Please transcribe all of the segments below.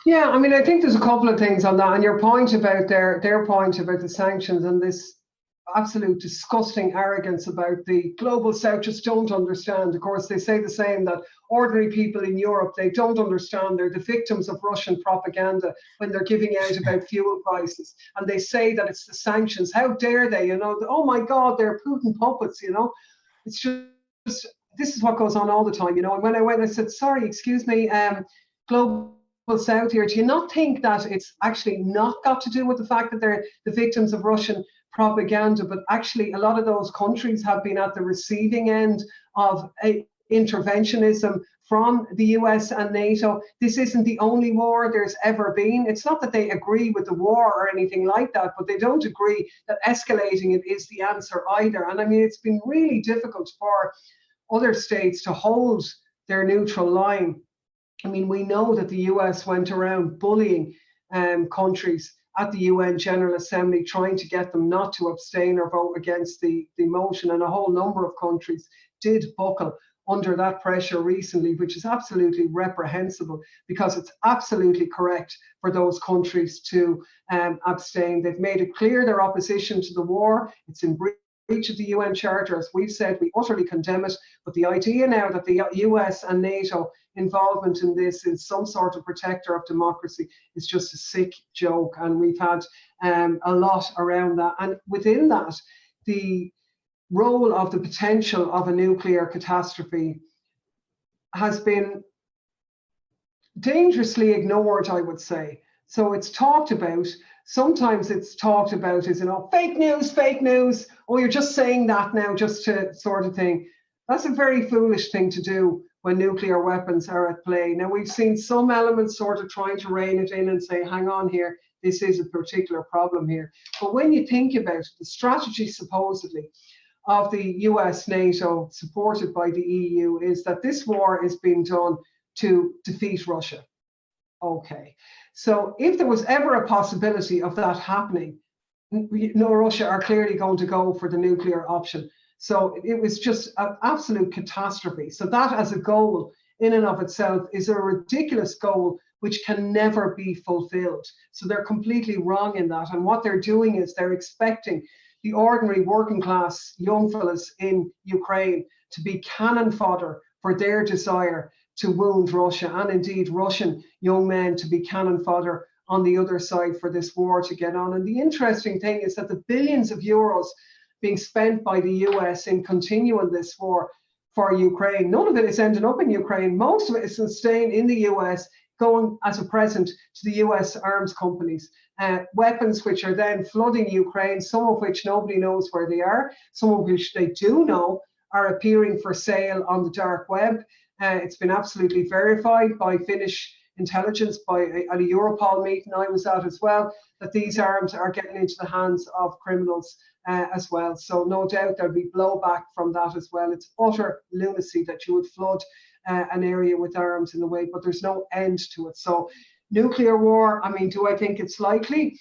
Yeah, I mean, I think there's a couple of things on that, and your point about their point about the sanctions and this absolute disgusting arrogance about the global south just don't understand. Of course, they say the same, that ordinary people in Europe, they don't understand. They're the victims of Russian propaganda when they're giving out about fuel prices, and they say that it's the sanctions. How dare they? Oh my God, they're Putin puppets. It's just this is what goes on all the time. And when I went, I said, sorry, excuse me, global south here, do you not think that it's actually not got to do with the fact that they're the victims of Russian propaganda, but actually a lot of those countries have been at the receiving end of interventionism from the US and NATO? This isn't the only war there's ever been. It's not that they agree with the war or anything like that, but they don't agree that escalating it is the answer either. And I mean, it's been really difficult for other states to hold their neutral line. I mean, we know that the US went around bullying countries at the UN General Assembly, trying to get them not to abstain or vote against the motion. And a whole number of countries did buckle under that pressure recently, which is absolutely reprehensible, because it's absolutely correct for those countries to abstain. They've made it clear their opposition to the war. It's in breach of the UN Charter. As we've said, we utterly condemn it. But the idea now that the US and NATO involvement in this is some sort of protector of democracy is just a sick joke. And we've had a lot around that. And within that, the role of the potential of a nuclear catastrophe has been dangerously ignored, I would say. So it's talked about. Sometimes it's talked about as, fake news. Oh, you're just saying that now just to sort of thing. That's a very foolish thing to do when nuclear weapons are at play. Now, we've seen some elements sort of trying to rein it in and say, hang on here, this is a particular problem here. But when you think about it, the strategy supposedly of the US, NATO, supported by the EU, is that this war is being done to defeat Russia. Okay, so if there was ever a possibility of that happening, Russia are clearly going to go for the nuclear option. So it was just an absolute catastrophe. So that as a goal in and of itself is a ridiculous goal which can never be fulfilled. So they're completely wrong in that. And what they're doing is they're expecting the ordinary working class young fellas in Ukraine to be cannon fodder for their desire to wound Russia, and indeed Russian young men to be cannon fodder on the other side for this war to get on. And the interesting thing is that the billions of euros being spent by the US in continuing this war for Ukraine, none of it is ending up in Ukraine. Most of it is staying in the US, going as a present to the US arms companies. Weapons which are then flooding Ukraine, some of which nobody knows where they are, some of which they do know are appearing for sale on the dark web. It's been absolutely verified by Finnish intelligence, at a Europol meeting I was at as well, that these arms are getting into the hands of criminals as well. So no doubt there'll be blowback from that as well. It's utter lunacy that you would flood an area with arms in a way, but there's no end to it. So nuclear war, I mean, do I think it's likely?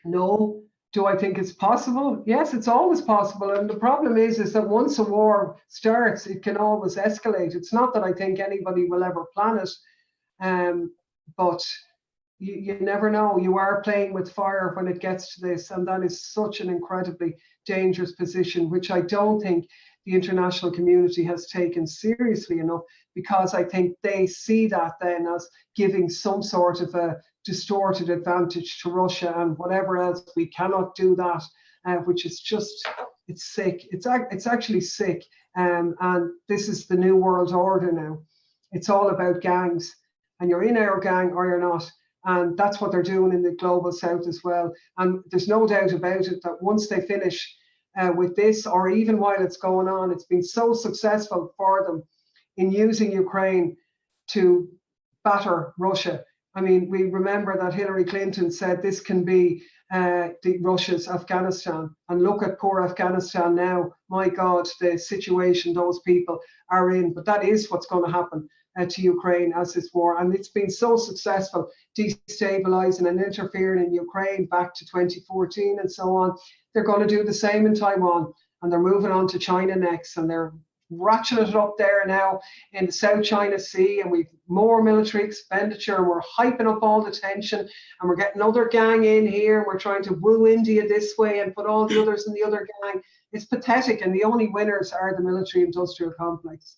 No. Do I think it's possible? Yes, it's always possible. And the problem is that once a war starts, it can always escalate. It's not that I think anybody will ever plan it, but you never know. You are playing with fire when it gets to this, and that is such an incredibly dangerous position, which I don't think the international community has taken seriously enough, because I think they see that then as giving some sort of a distorted advantage to Russia and whatever else. We cannot do that, which is just, it's sick. It's actually sick. And this is the new world order now. It's all about gangs, and you're in our gang or you're not. And that's what they're doing in the global south as well. And there's no doubt about it that once they finish with this, or even while it's going on, it's been so successful for them in using Ukraine to batter Russia. I mean, we remember that Hillary Clinton said this can be Russia's Afghanistan. And look at poor Afghanistan now. My God, the situation those people are in. But that is what's going to happen to Ukraine as this war. And it's been so successful destabilizing and interfering in Ukraine back to 2014 and so on. They're going to do the same in Taiwan. And they're moving on to China next. And they're ratcheted it up there now in the South China Sea, and we've more military expenditure, and we're hyping up all the tension, and we're getting other gang in here, and we're trying to woo India this way and put all the others in the other gang. It's pathetic, and the only winners are the military industrial complex.